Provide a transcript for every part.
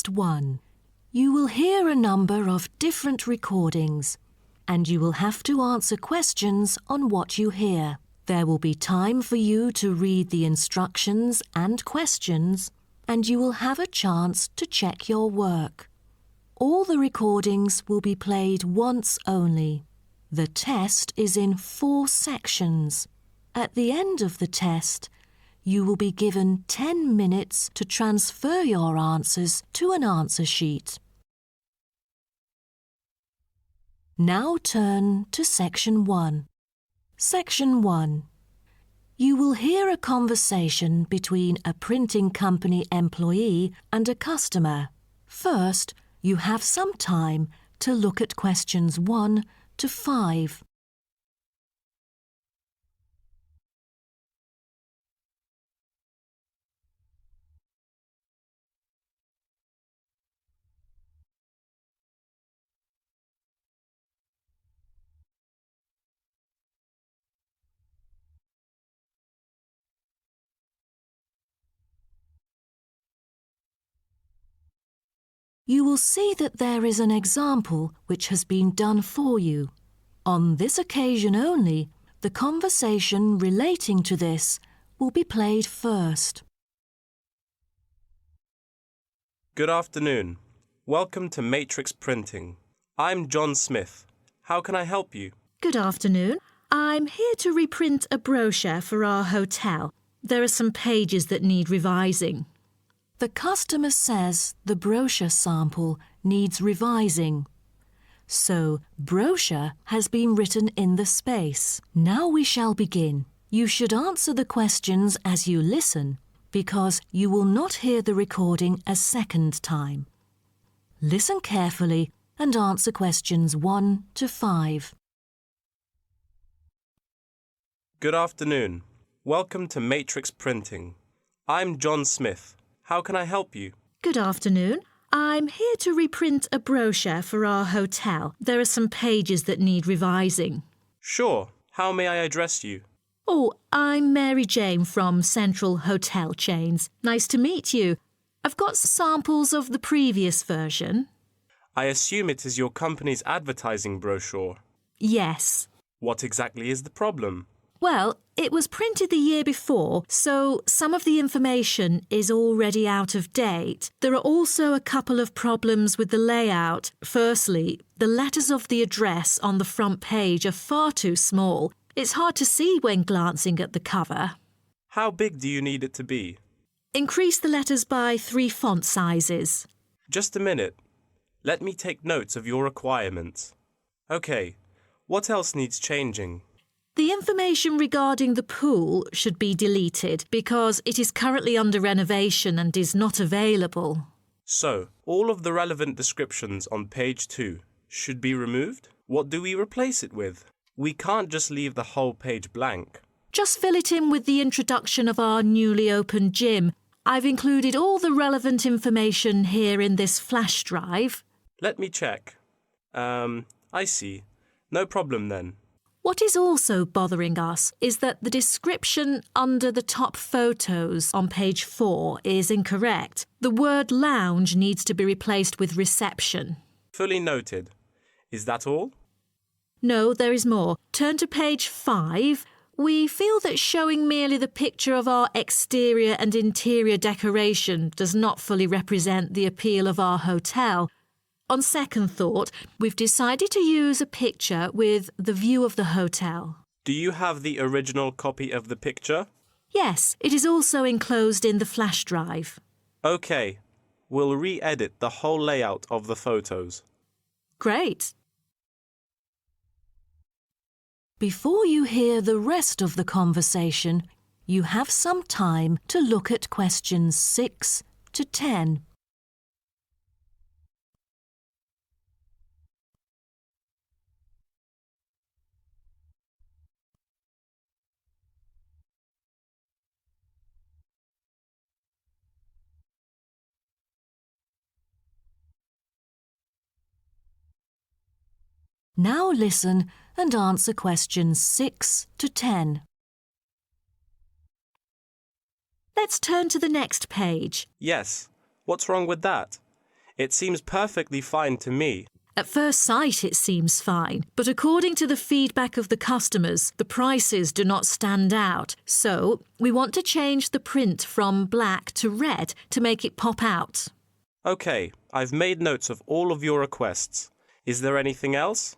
Test 1. You will hear a number of different recordings, and you will have to answer questions on what you hear. There will be time for you to read the instructions and questions, and you will have a chance to check your work. All the recordings will be played once only. The test is in 4 sections. At the end of the test, you will be given 10 minutes to transfer your answers to an answer sheet. Now turn to Section 1. Section 1. You will hear a conversation between a printing company employee and a customer. First, you have some time to look at questions 1 to 5. You will see that there is an example which has been done for you. On this occasion only, the conversation relating to this will be played first. Good afternoon. Welcome to Matrix Printing. I'm John Smith. How can I help you? Good afternoon. I'm here to reprint a brochure for our hotel. There are some pages that need revising. The customer says the brochure sample needs revising. So, brochure has been written in the space. Now we shall begin. You should answer the questions as you listen, because you will not hear the recording a second time. Listen carefully and answer questions 1 to 5. Good afternoon. Welcome to Matrix Printing. I'm John Smith. How can I help you? Good afternoon. I'm here to reprint a brochure for our hotel. There are some pages that need revising. Sure. How may I address you? Oh, I'm Mary Jane from Central Hotel Chains. Nice to meet you. I've got samples of the previous version. I assume it is your company's advertising brochure. Yes. What exactly is the problem? Well, it was printed the year before, so some of the information is already out of date. There are also a couple of problems with the layout. Firstly, the letters of the address on the front page are far too small. It's hard to see when glancing at the cover. How big do you need it to be? Increase the letters by 3 font sizes. Just a minute. Let me take notes of your requirements. Okay, what else needs changing? The information regarding the pool should be deleted because it is currently under renovation and is not available. So, all of the relevant descriptions on page 2 should be removed? What do we replace it with? We can't just leave the whole page blank. Just fill it in with the introduction of our newly opened gym. I've included all the relevant information here in this flash drive. Let me check. I see. No problem then. What is also bothering us is that the description under the top photos on page 4 is incorrect. The word lounge needs to be replaced with reception. Fully noted. Is that all? No, there is more. Turn to page 5. We feel that showing merely the picture of our exterior and interior decoration does not fully represent the appeal of our hotel. On second thought, we've decided to use a picture with the view of the hotel. Do you have the original copy of the picture? Yes, it is also enclosed in the flash drive. Okay, we'll re-edit the whole layout of the photos. Great. Before you hear the rest of the conversation, you have some time to look at questions 6 to 10. Now listen and answer questions 6 to 10. Let's turn to the next page. Yes. What's wrong with that? It seems perfectly fine to me. At first sight, it seems fine, but according to the feedback of the customers, the prices do not stand out. So, we want to change the print from black to red to make it pop out. Okay, I've made notes of all of your requests. Is there anything else?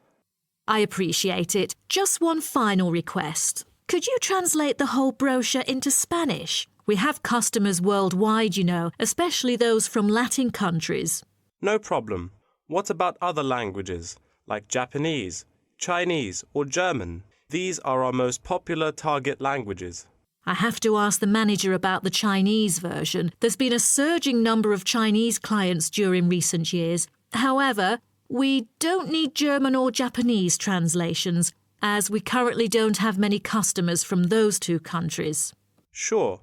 I appreciate it. Just one final request. Could you translate the whole brochure into Spanish? We have customers worldwide, you know, especially those from Latin countries. No problem. What about other languages, like Japanese, Chinese, or German? These are our most popular target languages. I have to ask the manager about the Chinese version. There's been a surging number of Chinese clients during recent years. However, we don't need German or Japanese translations, as we currently don't have many customers from those two countries. Sure.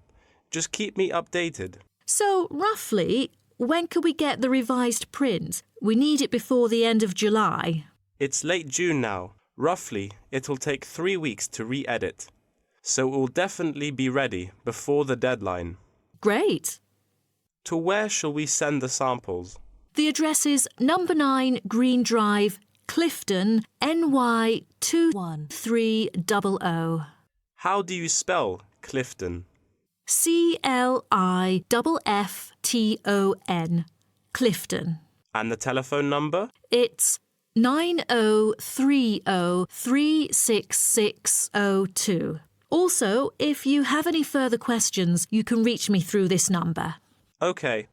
Just keep me updated. So, roughly, when could we get the revised print? We need it before the end of July. It's late June now. Roughly, it'll take 3 weeks to re-edit. So it will definitely be ready before the deadline. Great. To where shall we send the samples? The address is number 9 Green Drive, Clifton, NY 21300. How do you spell Clifton? CLIFFTON, Clifton. And the telephone number? It's 9030366602. Also, if you have any further questions, you can reach me through this number. Okay.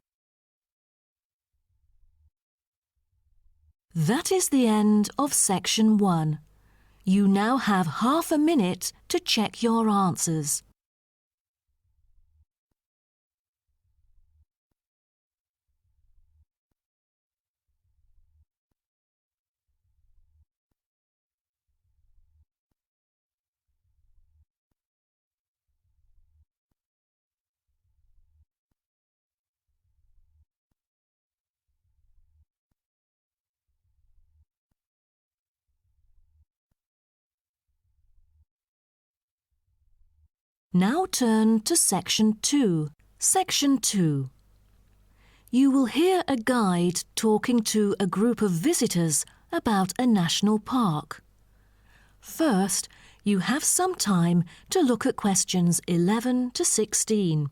That is the end of section 1. You now have half a minute to check your answers. Now turn to Section 2. Section 2. You will hear a guide talking to a group of visitors about a national park. First, you have some time to look at questions 11 to 16.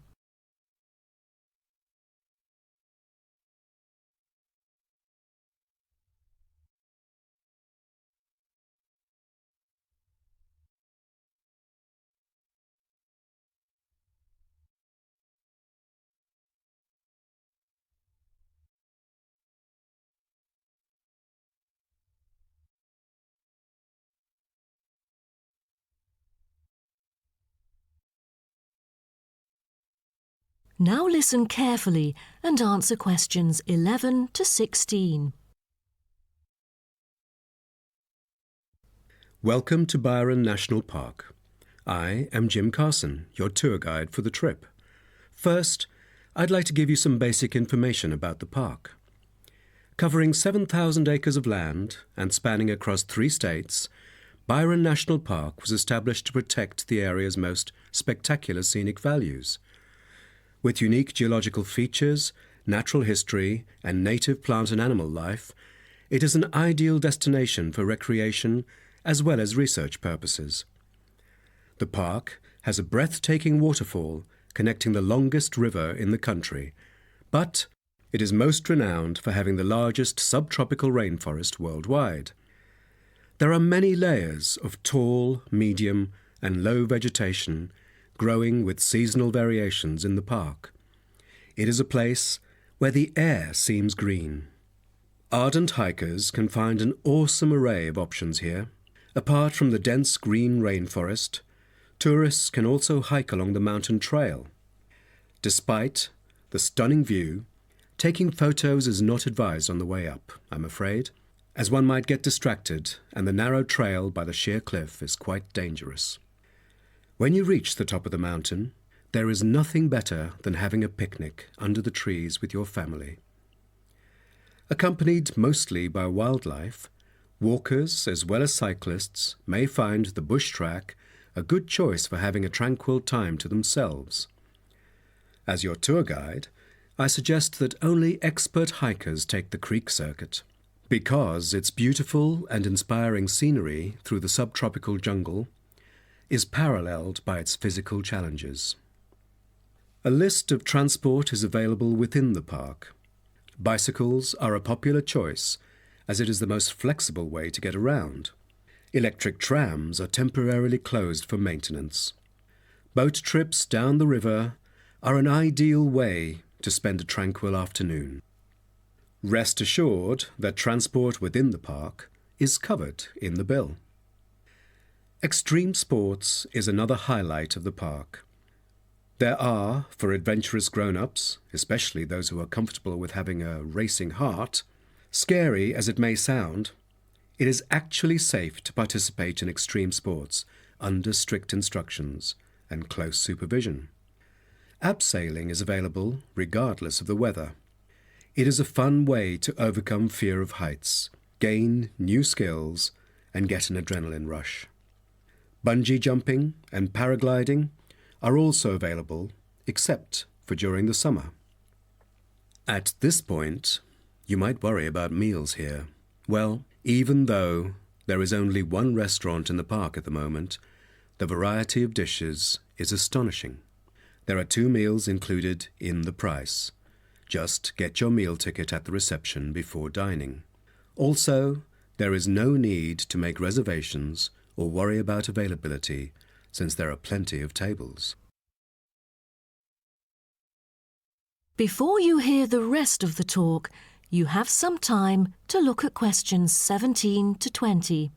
Now listen carefully and answer questions 11 to 16. Welcome to Byron National Park. I am Jim Carson, your tour guide for the trip. First, I'd like to give you some basic information about the park. Covering 7,000 acres of land and spanning across 3 states, Byron National Park was established to protect the area's most spectacular scenic values. With unique geological features, natural history, and native plant and animal life, it is an ideal destination for recreation as well as research purposes. The park has a breathtaking waterfall connecting the longest river in the country, but it is most renowned for having the largest subtropical rainforest worldwide. There are many layers of tall, medium, and low vegetation growing with seasonal variations in the park. It is a place where the air seems green. Ardent hikers can find an awesome array of options here. Apart from the dense green rainforest, tourists can also hike along the mountain trail. Despite the stunning view, taking photos is not advised on the way up, I'm afraid, as one might get distracted and the narrow trail by the sheer cliff is quite dangerous. When you reach the top of the mountain, there is nothing better than having a picnic under the trees with your family. Accompanied mostly by wildlife, walkers as well as cyclists may find the bush track a good choice for having a tranquil time to themselves. As your tour guide, I suggest that only expert hikers take the creek circuit, because its beautiful and inspiring scenery through the subtropical jungle is paralleled by its physical challenges. A list of transport is available within the park. Bicycles are a popular choice, as it is the most flexible way to get around. Electric trams are temporarily closed for maintenance. Boat trips down the river are an ideal way to spend a tranquil afternoon. Rest assured that transport within the park is covered in the bill. Extreme sports is another highlight of the park. There are, for adventurous grown-ups, especially those who are comfortable with having a racing heart, scary as it may sound, it is actually safe to participate in extreme sports under strict instructions and close supervision. Abseiling is available regardless of the weather. It is a fun way to overcome fear of heights, gain new skills, and get an adrenaline rush. Bungee jumping and paragliding are also available, except for during the summer. At this point, you might worry about meals here. Well, even though there is only one restaurant in the park at the moment, the variety of dishes is astonishing. There are 2 meals included in the price. Just get your meal ticket at the reception before dining. Also, there is no need to make reservations or worry about availability, since there are plenty of tables. Before you hear the rest of the talk, you have some time to look at questions 17 to 20.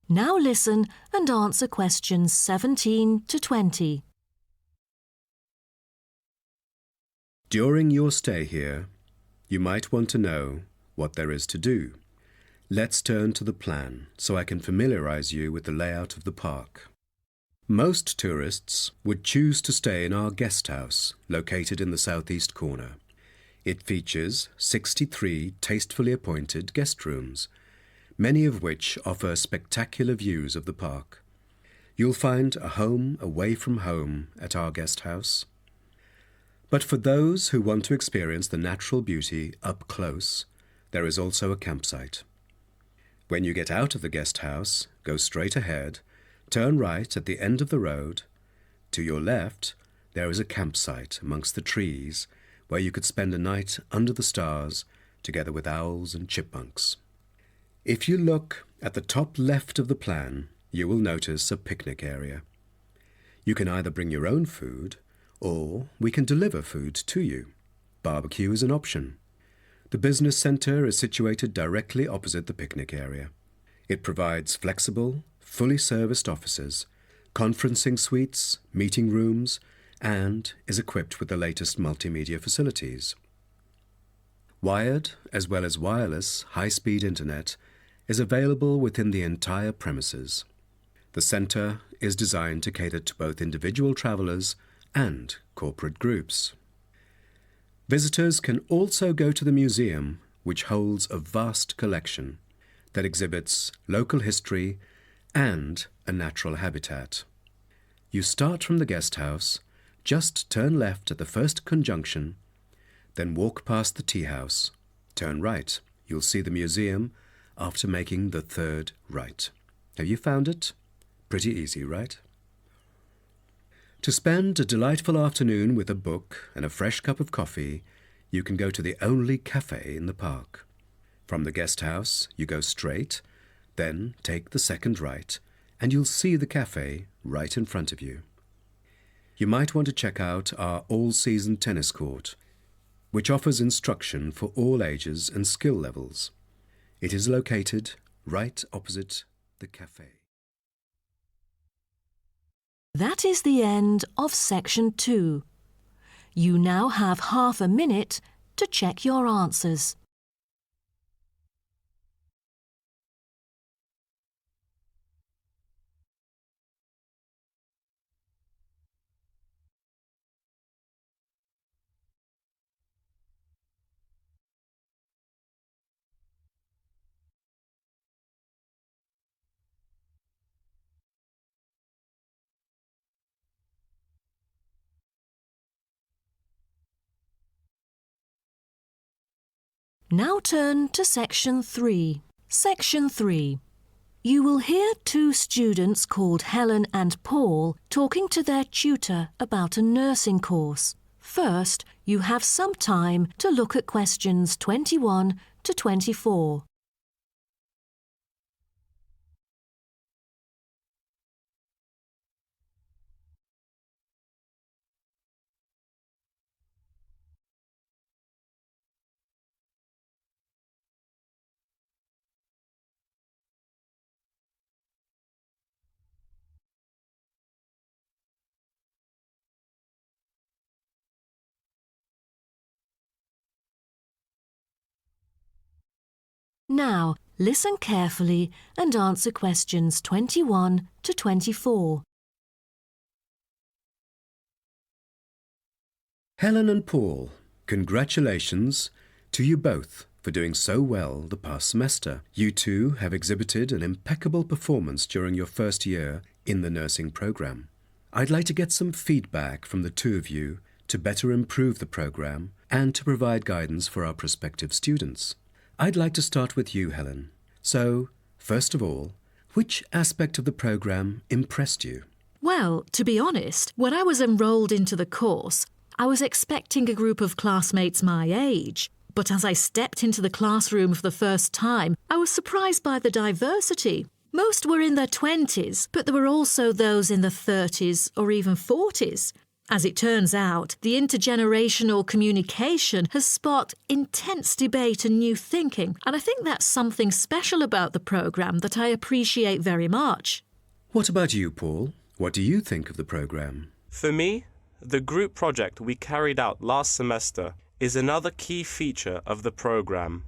Now listen and answer questions 17 to 20. During your stay here, you might want to know what there is to do. Let's turn to the plan so I can familiarize you with the layout of the park. Most tourists would choose to stay in our guest house, located in the southeast corner. It features 63 tastefully appointed guest rooms, many of which offer spectacular views of the park. You'll find a home away from home at our guest house. But for those who want to experience the natural beauty up close, there is also a campsite. When you get out of the guest house, go straight ahead, turn right at the end of the road. To your left, there is a campsite amongst the trees where you could spend a night under the stars together with owls and chipmunks. If you look at the top left of the plan, you will notice a picnic area. You can either bring your own food, or we can deliver food to you. Barbecue is an option. The business centre is situated directly opposite the picnic area. It provides flexible, fully serviced offices, conferencing suites, meeting rooms, and is equipped with the latest multimedia facilities. Wired, as well as wireless, high-speed internet is available within the entire premises. The centre is designed to cater to both individual travellers and corporate groups. Visitors can also go to the museum, which holds a vast collection that exhibits local history and a natural habitat. You start from the guest house, just turn left at the first conjunction, then walk past the tea house, turn right. You'll see the museum after making the third right. Have you found it? Pretty easy, right? To spend a delightful afternoon with a book and a fresh cup of coffee, you can go to the only cafe in the park. From the guest house, you go straight, then take the second right, and you'll see the cafe right in front of you. You might want to check out our all-season tennis court, which offers instruction for all ages and skill levels. It is located right opposite the cafe. That is the end of section 2. You now have half a minute to check your answers. Now turn to Section 3. Section 3. You will hear two students called Helen and Paul talking to their tutor about a nursing course. First, you have some time to look at questions 21 to 24. Now, listen carefully and answer questions 21 to 24. Helen and Paul, congratulations to you both for doing so well the past semester. You two have exhibited an impeccable performance during your first year in the nursing program. I'd like to get some feedback from the two of you to better improve the program and to provide guidance for our prospective students. I'd like to start with you, Helen. So, first of all, which aspect of the program impressed you? Well, to be honest, when I was enrolled into the course, I was expecting a group of classmates my age. But as I stepped into the classroom for the first time, I was surprised by the diversity. Most were in their 20s, but there were also those in the 30s or even 40s. As it turns out, the intergenerational communication has sparked intense debate and new thinking, and I think that's something special about the programme that I appreciate very much. What about you, Paul? What do you think of the program? For me, the group project we carried out last semester is another key feature of the program.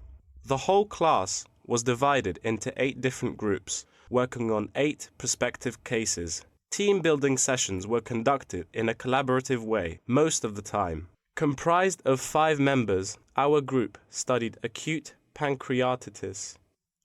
The whole class was divided into 8 different groups, working on 8 prospective cases. Team-building sessions were conducted in a collaborative way most of the time. Comprised of 5 members, our group studied acute pancreatitis.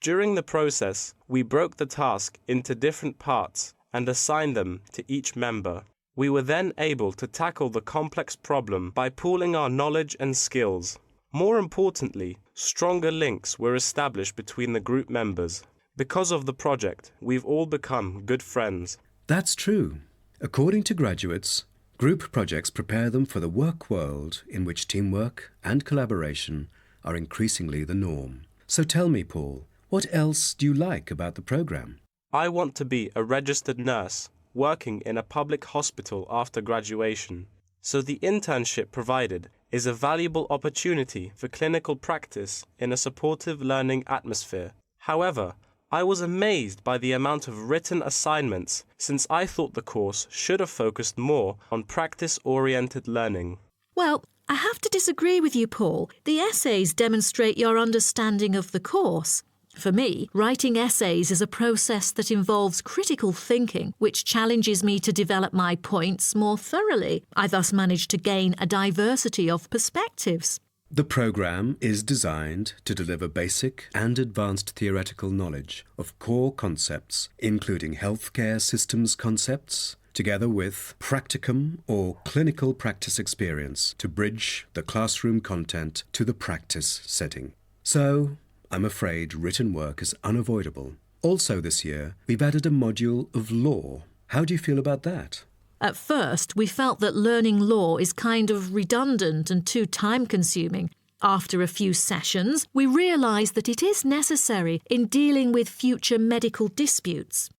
During the process, we broke the task into different parts and assigned them to each member. We were then able to tackle the complex problem by pooling our knowledge and skills. More importantly, stronger links were established between the group members. Because of the project, we've all become good friends. That's true. According to graduates, group projects prepare them for the work world in which teamwork and collaboration are increasingly the norm. So tell me, Paul, what else do you like about the program? I want to be a registered nurse working in a public hospital after graduation. So the internship provided is a valuable opportunity for clinical practice in a supportive learning atmosphere. However, I was amazed by the amount of written assignments since I thought the course should have focused more on practice-oriented learning. Well, I have to disagree with you, Paul. The essays demonstrate your understanding of the course. For me, writing essays is a process that involves critical thinking, which challenges me to develop my points more thoroughly. I thus manage to gain a diversity of perspectives. The program is designed to deliver basic and advanced theoretical knowledge of core concepts, including healthcare systems concepts, together with practicum or clinical practice experience to bridge the classroom content to the practice setting. So, I'm afraid written work is unavoidable. Also this year, we've added a module of law. How do you feel about that? At first, we felt that learning law is kind of redundant and too time-consuming. After a few sessions, we realised that it is necessary in dealing with future medical disputes.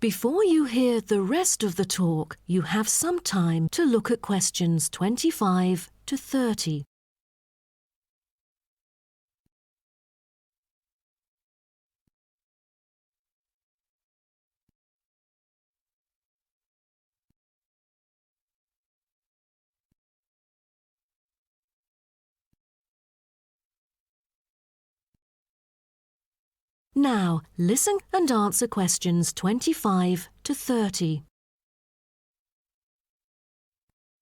Before you hear the rest of the talk, you have some time to look at questions 25 to 30. Now, listen and answer questions 25 to 30.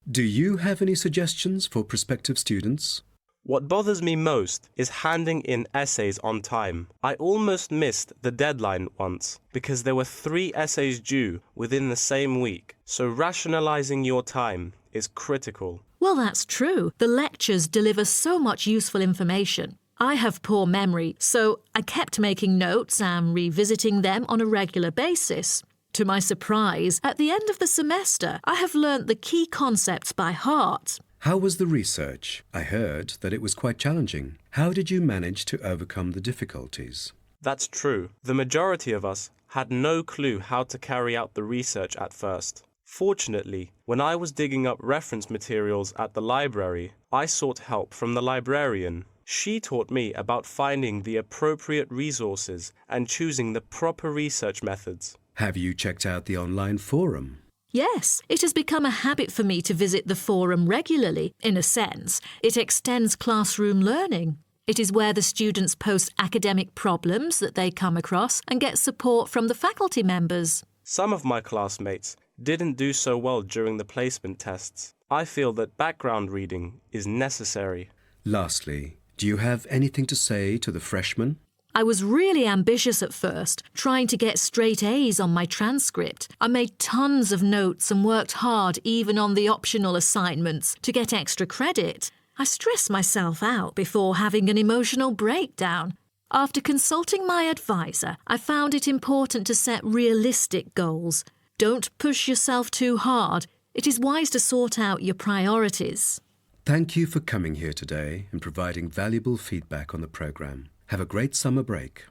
Do you have any suggestions for prospective students? What bothers me most is handing in essays on time. I almost missed the deadline once because there were 3 essays due within the same week, so rationalizing your time is critical. Well, that's true. The lectures deliver so much useful information. I have poor memory, so I kept making notes and revisiting them on a regular basis. To my surprise, at the end of the semester, I have learnt the key concepts by heart. How was the research? I heard that it was quite challenging. How did you manage to overcome the difficulties? That's true. The majority of us had no clue how to carry out the research at first. Fortunately, when I was digging up reference materials at the library, I sought help from the librarian. She taught me about finding the appropriate resources and choosing the proper research methods. Have you checked out the online forum? Yes, it has become a habit for me to visit the forum regularly. In a sense, it extends classroom learning. It is where the students post academic problems that they come across and get support from the faculty members. Some of my classmates didn't do so well during the placement tests. I feel that background reading is necessary. Lastly, do you have anything to say to the freshmen? I was really ambitious at first, trying to get straight A's on my transcript. I made tons of notes and worked hard even on the optional assignments to get extra credit. I stressed myself out before having an emotional breakdown. After consulting my advisor, I found it important to set realistic goals. Don't push yourself too hard. It is wise to sort out your priorities. Thank you for coming here today and providing valuable feedback on the programme. Have a great summer break.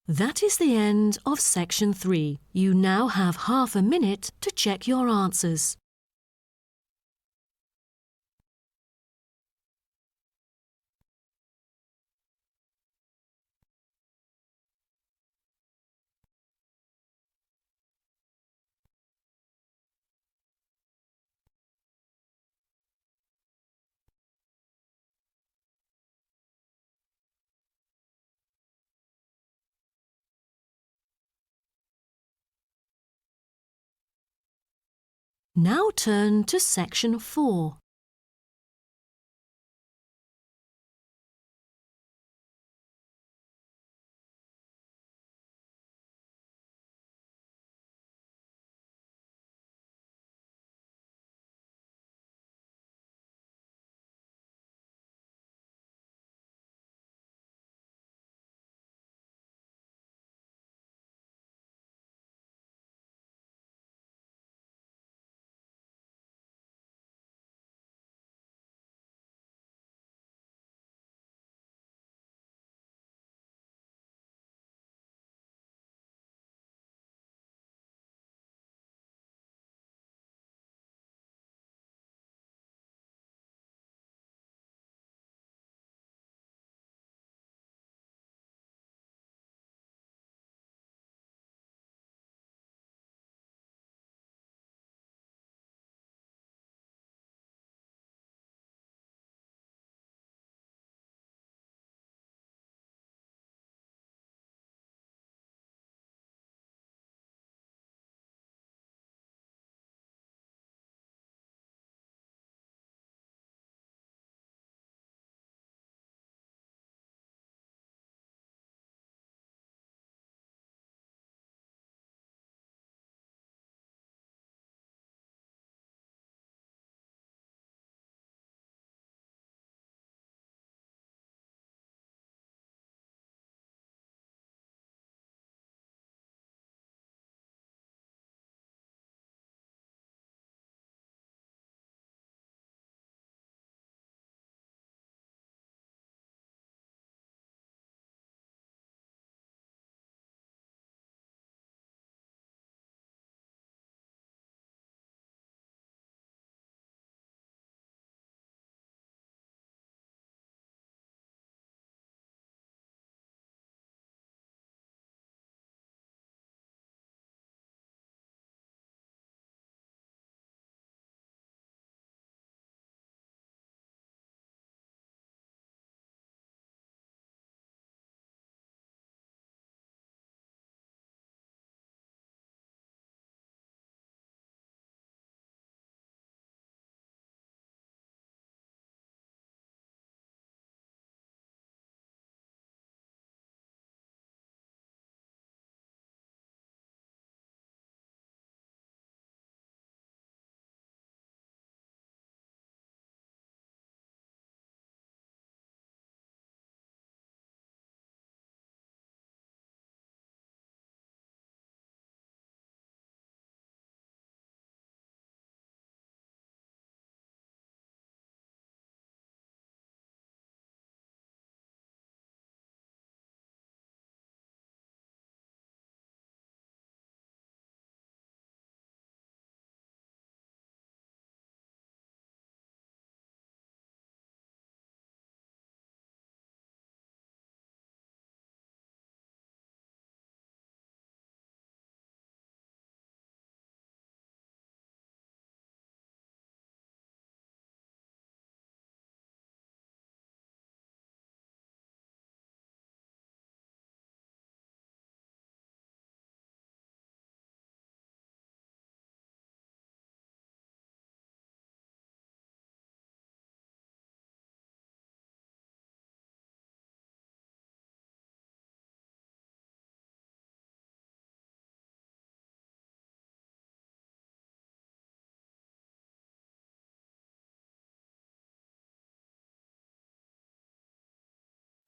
That is the end of section 3. You now have half a minute to check your answers. Now turn to section 4.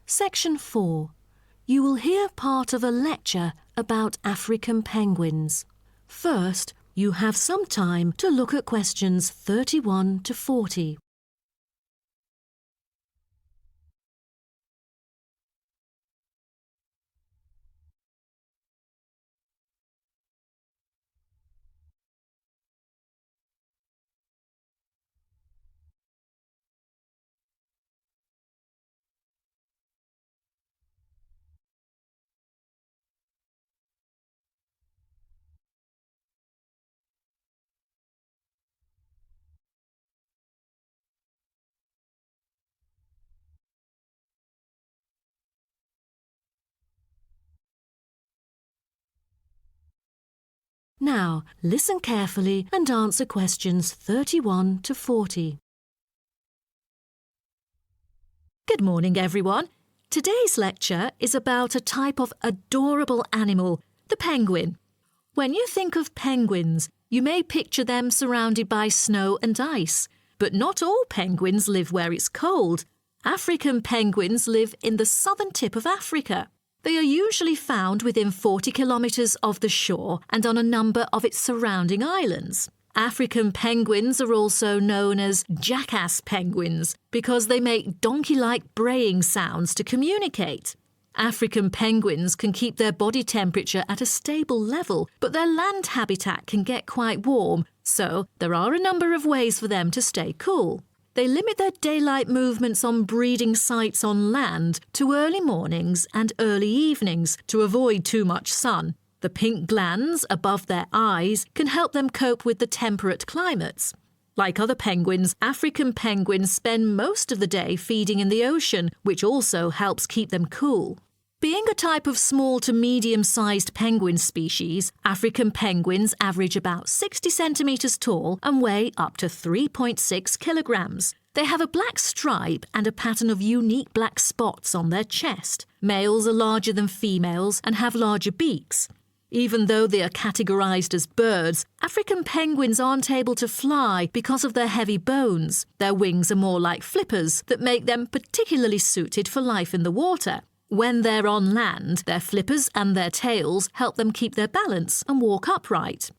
Section 4. You will hear part of a lecture about African penguins. First, you have some time to look at questions 31 to 40. Now, listen carefully and answer questions 31 to 40. Good morning, everyone. Today's lecture is about a type of adorable animal, the penguin. When you think of penguins, you may picture them surrounded by snow and ice. But not all penguins live where it's cold. African penguins live in the southern tip of Africa. They are usually found within 40 kilometres of the shore and on a number of its surrounding islands. African penguins are also known as jackass penguins because they make donkey-like braying sounds to communicate. African penguins can keep their body temperature at a stable level, but their land habitat can get quite warm, so there are a number of ways for them to stay cool. They limit their daylight movements on breeding sites on land to early mornings and early evenings to avoid too much sun. The pink glands above their eyes can help them cope with the temperate climates. Like other penguins, African penguins spend most of the day feeding in the ocean, which also helps keep them cool. Being a type of small to medium-sized penguin species, African penguins average about 60 centimetres tall and weigh up to 3.6 kilograms. They have a black stripe and a pattern of unique black spots on their chest. Males are larger than females and have larger beaks. Even though they are categorised as birds, African penguins aren't able to fly because of their heavy bones. Their wings are more like flippers that make them particularly suited for life in the water. When they're on land, their flippers and their tails help them keep their balance and walk upright.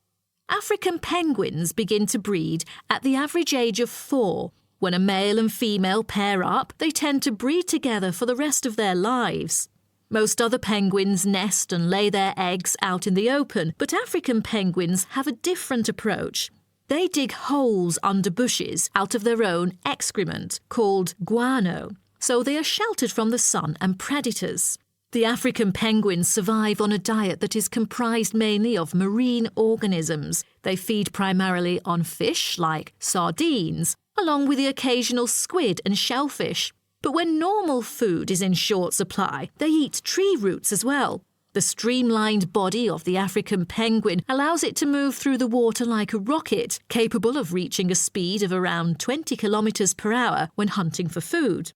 African penguins begin to breed at the average age of 4. When a male and female pair up, they tend to breed together for the rest of their lives. Most other penguins nest and lay their eggs out in the open, but African penguins have a different approach. They dig holes under bushes out of their own excrement, called guano, so they are sheltered from the sun and predators. The African penguins survive on a diet that is comprised mainly of marine organisms. They feed primarily on fish like sardines, along with the occasional squid and shellfish. But when normal food is in short supply, they eat tree roots as well. The streamlined body of the African penguin allows it to move through the water like a rocket, capable of reaching a speed of around 20 kilometers per hour when hunting for food.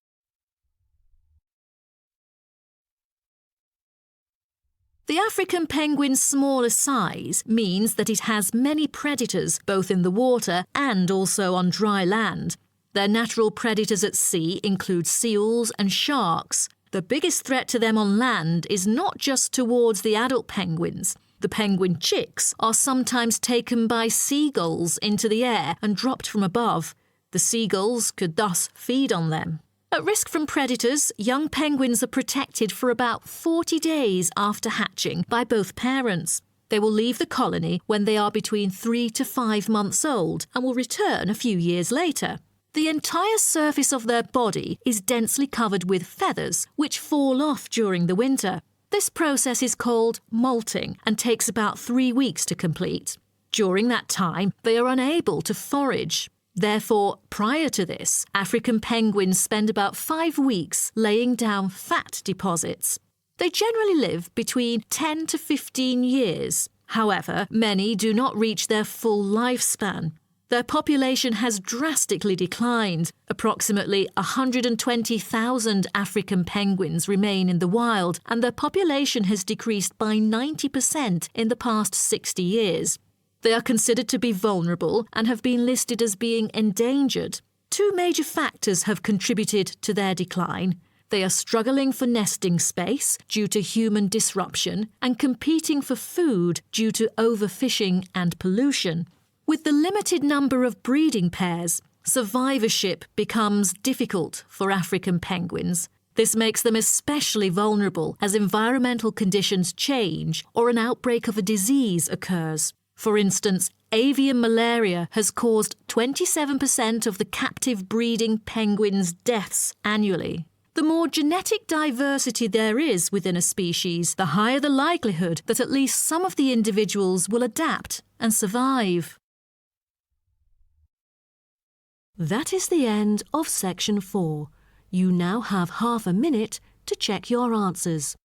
The African penguin's smaller size means that it has many predators both in the water and also on dry land. Their natural predators at sea include seals and sharks. The biggest threat to them on land is not just towards the adult penguins. The penguin chicks are sometimes taken by seagulls into the air and dropped from above. The seagulls could thus feed on them. At risk from predators, young penguins are protected for about 40 days after hatching by both parents. They will leave the colony when they are between 3 to 5 months old and will return a few years later. The entire surface of their body is densely covered with feathers, which fall off during the winter. This process is called molting and takes about 3 weeks to complete. During that time, they are unable to forage. Therefore, prior to this, African penguins spend about 5 weeks laying down fat deposits. They generally live between 10 to 15 years. However, many do not reach their full lifespan. Their population has drastically declined. Approximately 120,000 African penguins remain in the wild, and their population has decreased by 90% in the past 60 years. They are considered to be vulnerable and have been listed as being endangered. 2 major factors have contributed to their decline: They are struggling for nesting space due to human disruption and competing for food due to overfishing and pollution. With the limited number of breeding pairs, survivorship becomes difficult for African penguins. This makes them especially vulnerable as environmental conditions change or an outbreak of a disease occurs. For instance, avian malaria has caused 27% of the captive breeding penguins' deaths annually. The more genetic diversity there is within a species, the higher the likelihood that at least some of the individuals will adapt and survive. That is the end of section 4. You now have half a minute to check your answers.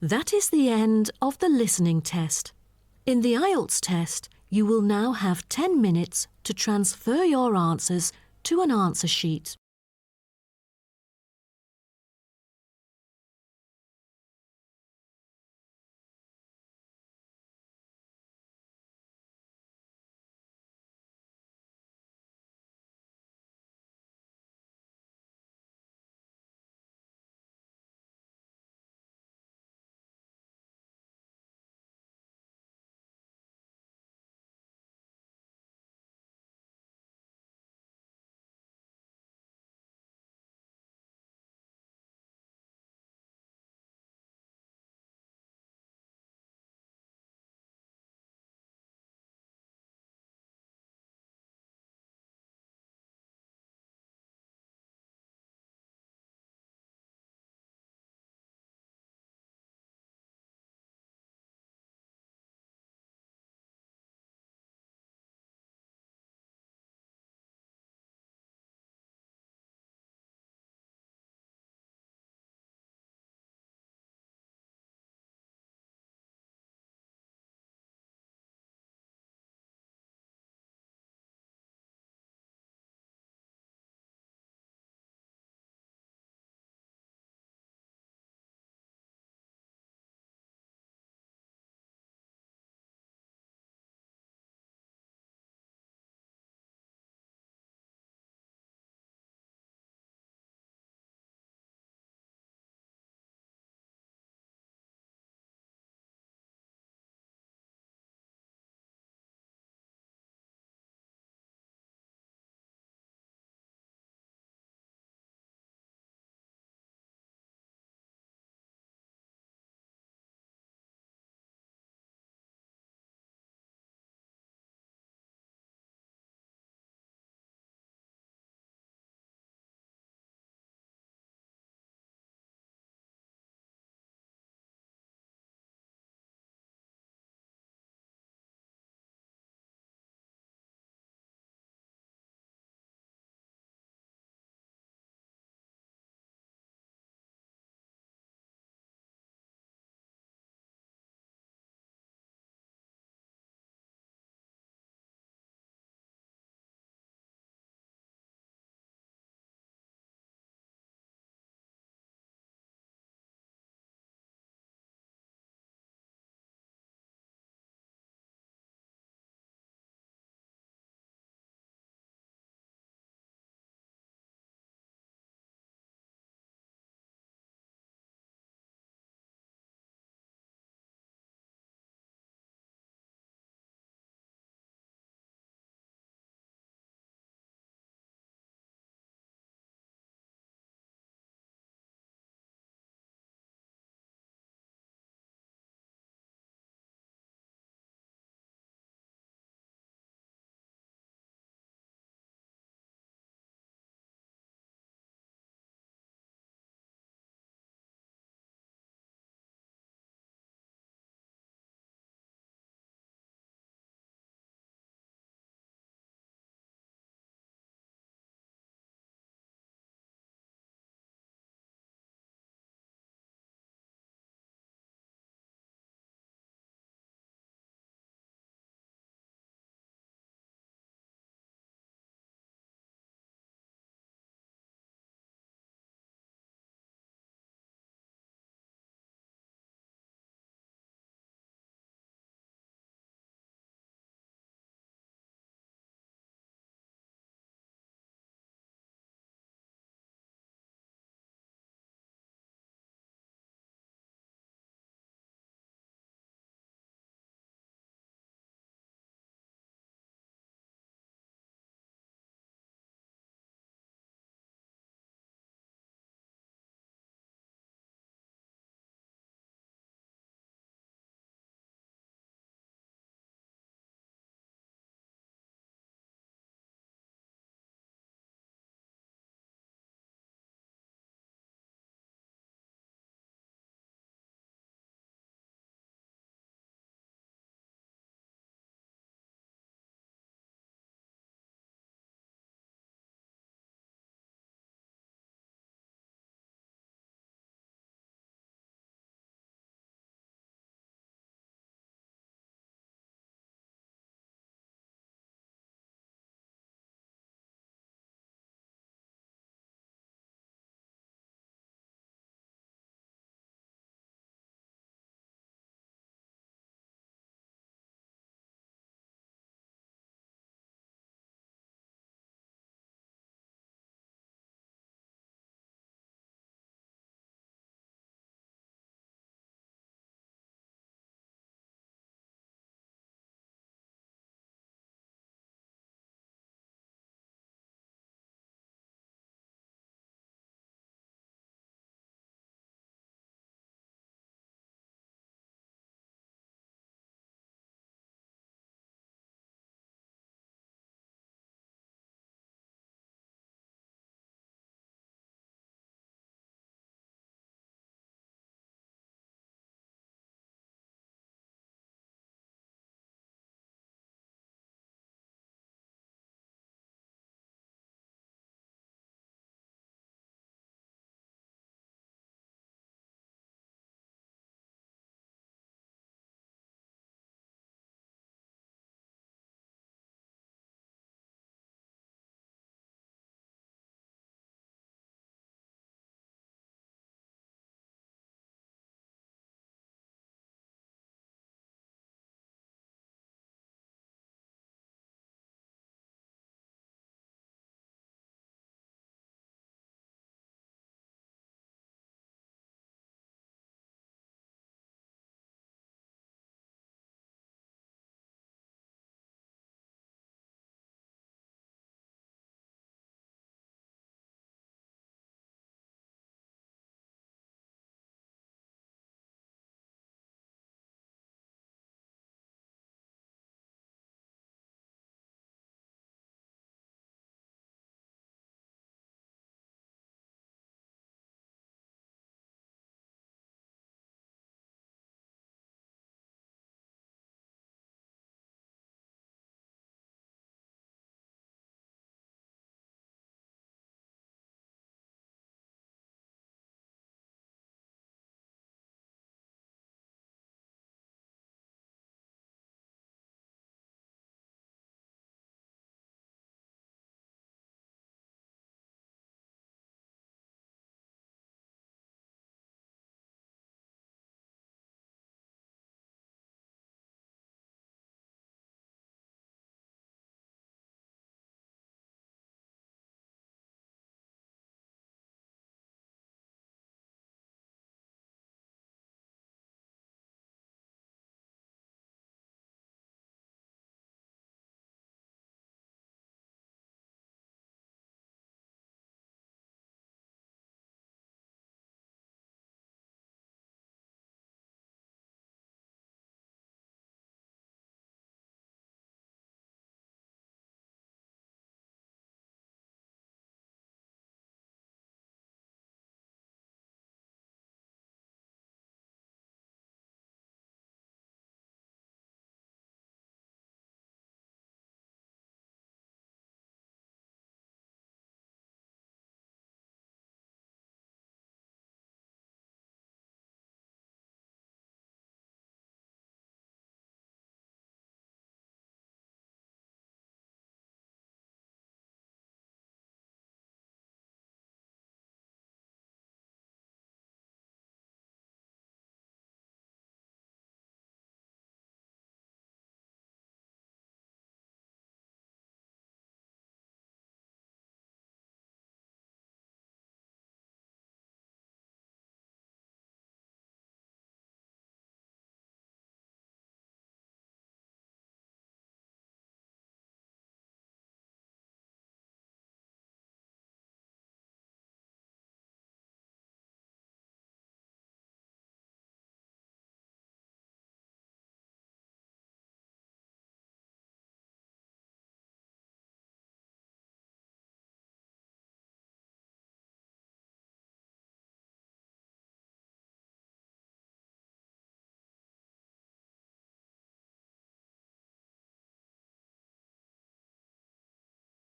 That is the end of the listening test. In the IELTS test, you will now have 10 minutes to transfer your answers to an answer sheet.